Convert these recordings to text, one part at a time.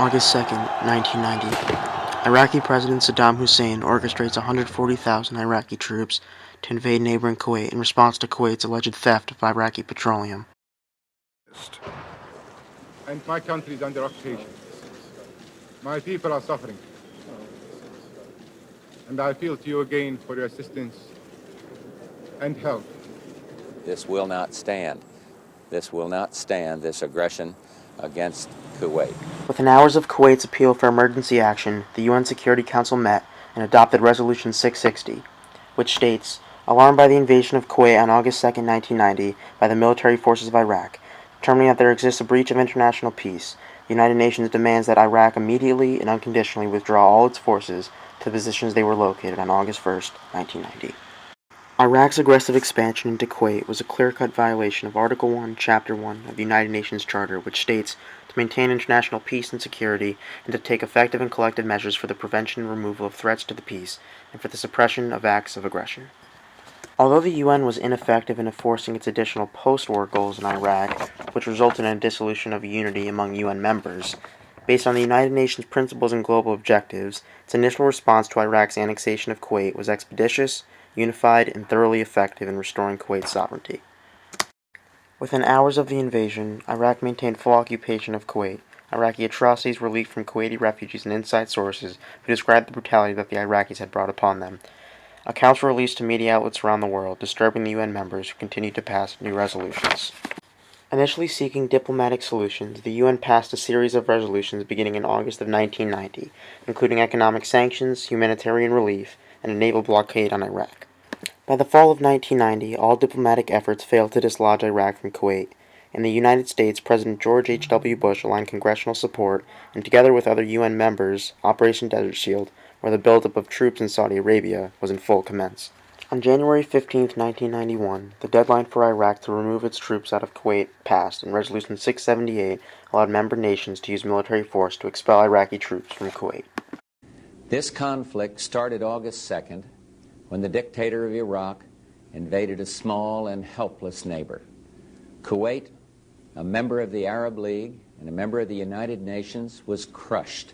August 2nd, 1990. Iraqi President Saddam Hussein orchestrates 140,000 Iraqi troops to invade neighboring Kuwait in response to Kuwait's alleged theft of Iraqi petroleum. And my country is under occupation. My people are suffering. And I appeal to you again for your assistance and help. This will not stand. This will not stand, this aggression against Kuwait. Within hours of Kuwait's appeal for emergency action, the UN Security Council met and adopted Resolution 660, which states, alarmed by the invasion of Kuwait on August 2, 1990, by the military forces of Iraq, determining that there exists a breach of international peace, the United Nations demands that Iraq immediately and unconditionally withdraw all its forces to the positions they were located on August 1, 1990. Iraq's aggressive expansion into Kuwait was a clear-cut violation of Article 1, Chapter 1 of the United Nations Charter, which states to maintain international peace and security and to take effective and collective measures for the prevention and removal of threats to the peace and for the suppression of acts of aggression. Although the UN was ineffective in enforcing its additional post-war goals in Iraq, which resulted in a dissolution of unity among UN members, based on the United Nations principles and global objectives, its initial response to Iraq's annexation of Kuwait was expeditious, unified, and thoroughly effective in restoring Kuwait's sovereignty. Within hours of the invasion, Iraq maintained full occupation of Kuwait. Iraqi atrocities were leaked from Kuwaiti refugees and inside sources who described the brutality that the Iraqis had brought upon them. Accounts were released to media outlets around the world, disturbing the UN members who continued to pass new resolutions. Initially seeking diplomatic solutions, the UN passed a series of resolutions beginning in August of 1990, including economic sanctions, humanitarian relief, and a naval blockade on Iraq. By the fall of 1990, all diplomatic efforts failed to dislodge Iraq from Kuwait. In the United States, President George H.W. Bush aligned congressional support, and together with other UN members, Operation Desert Shield, where the buildup of troops in Saudi Arabia was in full commence. On January 15, 1991, the deadline for Iraq to remove its troops out of Kuwait passed, and Resolution 678 allowed member nations to use military force to expel Iraqi troops from Kuwait. This conflict started August 2nd when the dictator of Iraq invaded a small and helpless neighbor. Kuwait, a member of the Arab League and a member of the United Nations, was crushed.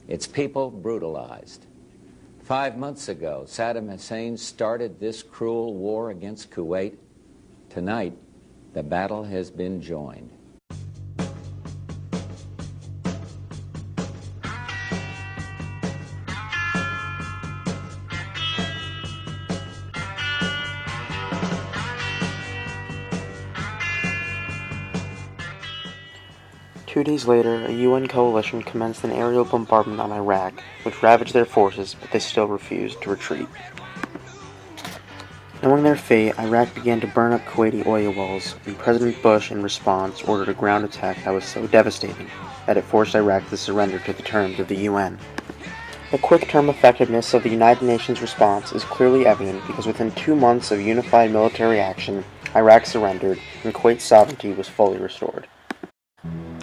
Its people brutalized. 5 months ago, Saddam Hussein started this cruel war against Kuwait. Tonight, the battle has been joined. 2 days later, a UN coalition commenced an aerial bombardment on Iraq, which ravaged their forces, but they still refused to retreat. Knowing their fate, Iraq began to burn up Kuwaiti oil wells, and President Bush, in response, ordered a ground attack that was so devastating that it forced Iraq to surrender to the terms of the UN. The quick-term effectiveness of the United Nations response is clearly evident because within 2 months of unified military action, Iraq surrendered, and Kuwait's sovereignty was fully restored.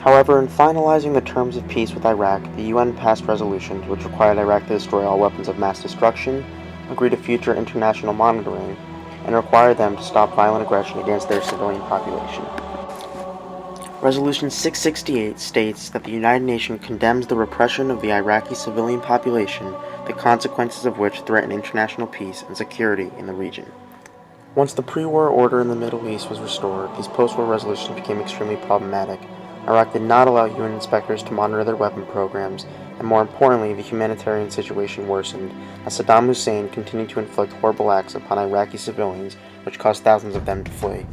However, in finalizing the terms of peace with Iraq, the UN passed resolutions which required Iraq to destroy all weapons of mass destruction, agree to future international monitoring, and require them to stop violent aggression against their civilian population. Resolution 668 states that the United Nations condemns the repression of the Iraqi civilian population, the consequences of which threaten international peace and security in the region. Once the pre-war order in the Middle East was restored, these post-war resolutions became extremely problematic. Iraq did not allow UN inspectors to monitor their weapon programs, and more importantly, the humanitarian situation worsened, as Saddam Hussein continued to inflict horrible acts upon Iraqi civilians, which caused thousands of them to flee.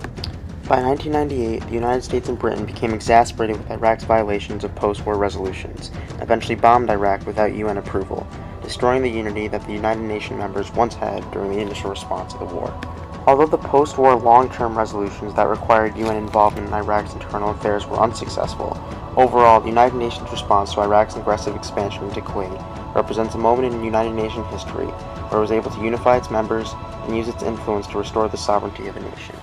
By 1998, the United States and Britain became exasperated with Iraq's violations of post-war resolutions, and eventually bombed Iraq without UN approval, destroying the unity that the United Nations members once had during the initial response to the war. Although the post-war long-term resolutions that required UN involvement in Iraq's internal affairs were unsuccessful, overall the United Nations response to Iraq's aggressive expansion into Kuwait represents a moment in United Nations history where it was able to unify its members and use its influence to restore the sovereignty of a nation.